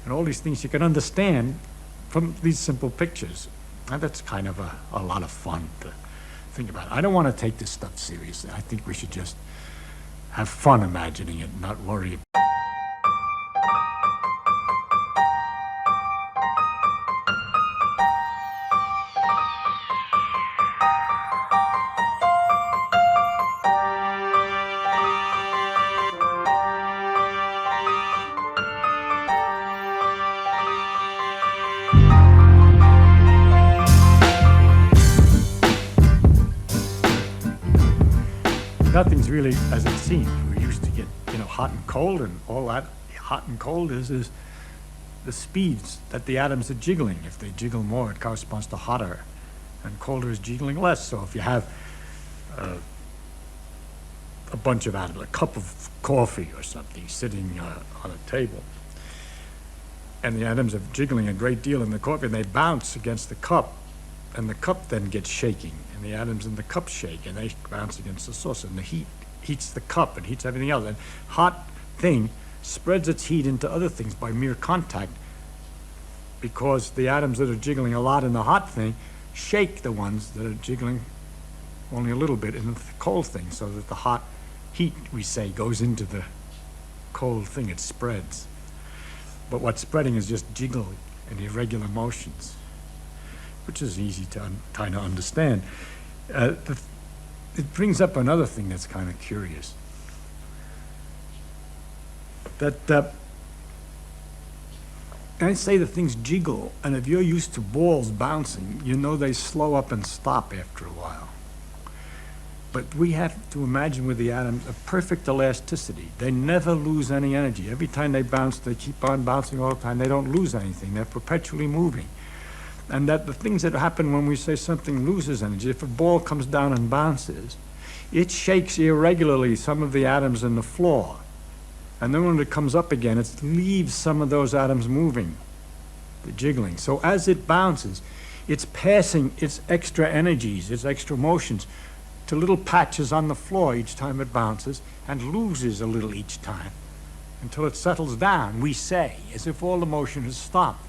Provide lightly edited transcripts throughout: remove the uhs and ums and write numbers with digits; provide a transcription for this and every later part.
and all these things you can understand from these simple pictures. And that's kind of a lot of fun to think about. I don't want to take this stuff seriously. I think we should just have fun imagining it, not worry. Nothing's really as it seems. We used to get, hot and cold, and all that hot and cold is the speeds that the atoms are jiggling. If they jiggle more, it corresponds to hotter, and colder is jiggling less. So if you have a bunch of atoms, a cup of coffee or something sitting on a table, and the atoms are jiggling a great deal in the coffee, and they bounce against the cup, and the cup then gets shaking, and the atoms in the cup shake, and they bounce against the saucer, and the heat heats the cup and heats everything else. And hot thing spreads its heat into other things by mere contact, because the atoms that are jiggling a lot in the hot thing shake the ones that are jiggling only a little bit in the cold thing, so that the hot heat, we say, goes into the cold thing. It spreads. But what's spreading is just jiggling and irregular motions, which is easy to kind of understand. It brings up another thing that's kind of curious. That I say the things jiggle, and if you're used to balls bouncing, you know they slow up and stop after a while. But we have to imagine with the atoms a perfect elasticity. They never lose any energy. Every time they bounce, they keep on bouncing all the time. They don't lose anything. They're perpetually moving. And that the things that happen when we say something loses energy, if a ball comes down and bounces, it shakes irregularly some of the atoms in the floor. And then when it comes up again, it leaves some of those atoms moving, the jiggling. So as it bounces, it's passing its extra energies, its extra motions, to little patches on the floor each time it bounces, and loses a little each time, until it settles down, we say, as if all the motion has stopped.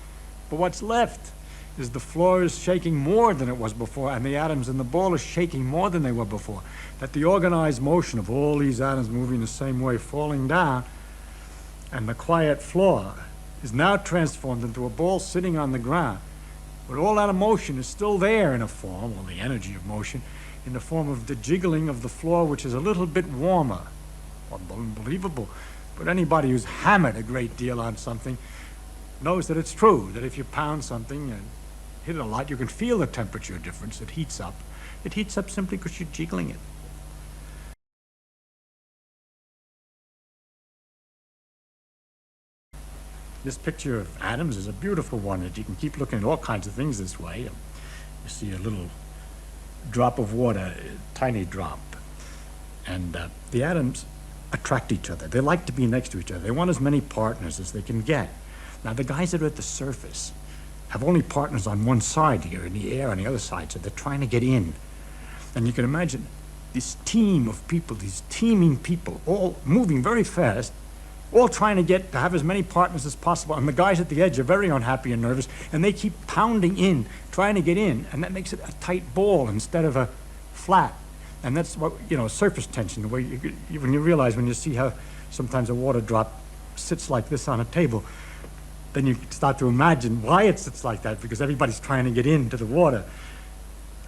But what's left is the floor is shaking more than it was before, and the atoms in the ball are shaking more than they were before. That the organized motion of all these atoms moving the same way, falling down, and the quiet floor is now transformed into a ball sitting on the ground. But all that motion is still there in a form, or the energy of motion, in the form of the jiggling of the floor, which is a little bit warmer. Unbelievable. But anybody who's hammered a great deal on something knows that it's true, that if you pound something and hit it a lot, you can feel the temperature difference. It heats up. It heats up simply because you're jiggling it. This picture of atoms is a beautiful one, that you can keep looking at all kinds of things this way. You see a little drop of water, a tiny drop, and the atoms attract each other. They like to be next to each other. They want as many partners as they can get. Now, the guys that are at the surface have only partners on one side here, in the air on the other side, so they're trying to get in. And you can imagine this team of people, these teeming people, all moving very fast, all trying to have as many partners as possible. And the guys at the edge are very unhappy and nervous, and they keep pounding in, trying to get in, and that makes it a tight ball instead of a flat. And that's what, surface tension, the way when you realize, when you see how sometimes a water drop sits like this on a table, then you start to imagine why it sits like that, because everybody's trying to get into the water.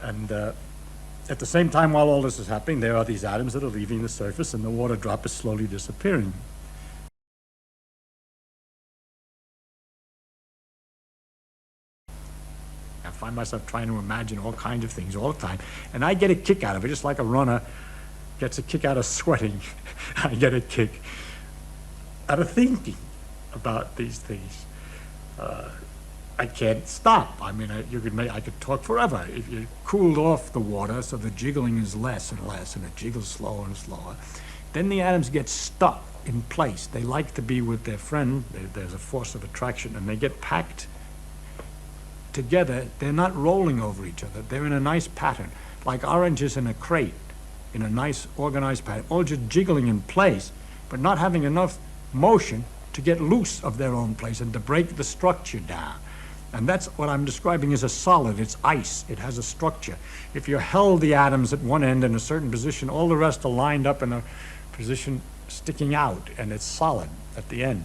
And at the same time, while all this is happening, there are these atoms that are leaving the surface, and the water drop is slowly disappearing. I find myself trying to imagine all kinds of things all the time, and I get a kick out of it, just like a runner gets a kick out of sweating. I get a kick out of thinking about these things. I can't stop. I mean, I could talk forever. If you cooled off the water so the jiggling is less and less, and it jiggles slower and slower, then the atoms get stuck in place. They like to be with their friend. There's a force of attraction, and they get packed together. They're not rolling over each other. They're in a nice pattern, like oranges in a crate, in a nice organized pattern, all just jiggling in place, but not having enough motion to to get loose of their own place and to break the structure down. And that's what I'm describing as a solid. It's ice. It has a structure. If you held the atoms at one end in a certain position, all the rest are lined up in a position sticking out, and it's solid at the end.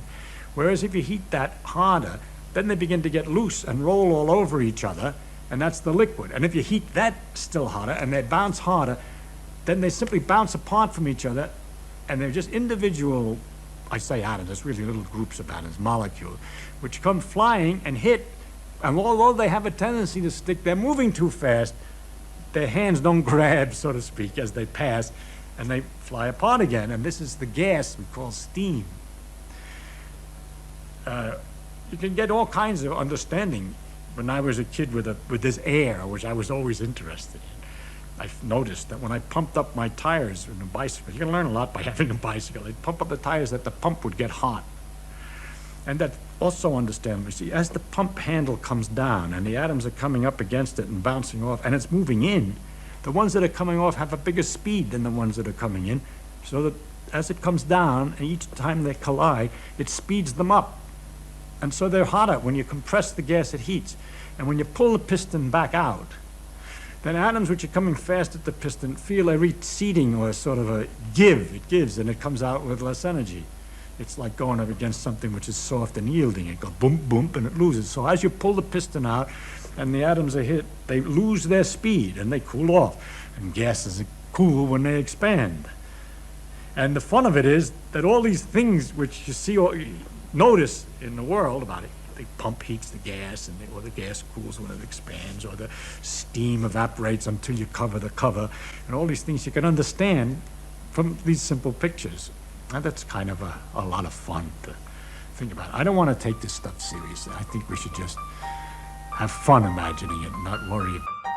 Whereas if you heat that harder, then they begin to get loose and roll all over each other, and that's the liquid. And if you heat that still harder and they bounce harder, then they simply bounce apart from each other, and they're just individual, I say atoms, there's really little groups of atoms, molecules, which come flying and hit, and although they have a tendency to stick, they're moving too fast, their hands don't grab, so to speak, as they pass, and they fly apart again. And this is the gas we call steam. You can get all kinds of understanding. When I was a kid with this air, which I was always interested in, I noticed that when I pumped up my tires in a bicycle, you can learn a lot by having a bicycle. They'd pump up the tires that the pump would get hot. And that also understandable. See, as the pump handle comes down and the atoms are coming up against it and bouncing off, and it's moving in, the ones that are coming off have a bigger speed than the ones that are coming in, so that as it comes down, and each time they collide, it speeds them up. And so they're hotter. When you compress the gas, it heats. And when you pull the piston back out, then atoms which are coming fast at the piston feel a receding or sort of a give. It gives, and it comes out with less energy. It's like going up against something which is soft and yielding. It goes boom, boom, and it loses. So as you pull the piston out and the atoms are hit, they lose their speed and they cool off. And gases cool when they expand. And the fun of it is that all these things which you see or notice in the world about it, the pump heats the gas, or the gas cools when it expands, or the steam evaporates until you cover the cover, and all these things you can understand from these simple pictures. And that's kind of a lot of fun to think about. I don't want to take this stuff seriously. I think we should just have fun imagining it and not worry about it.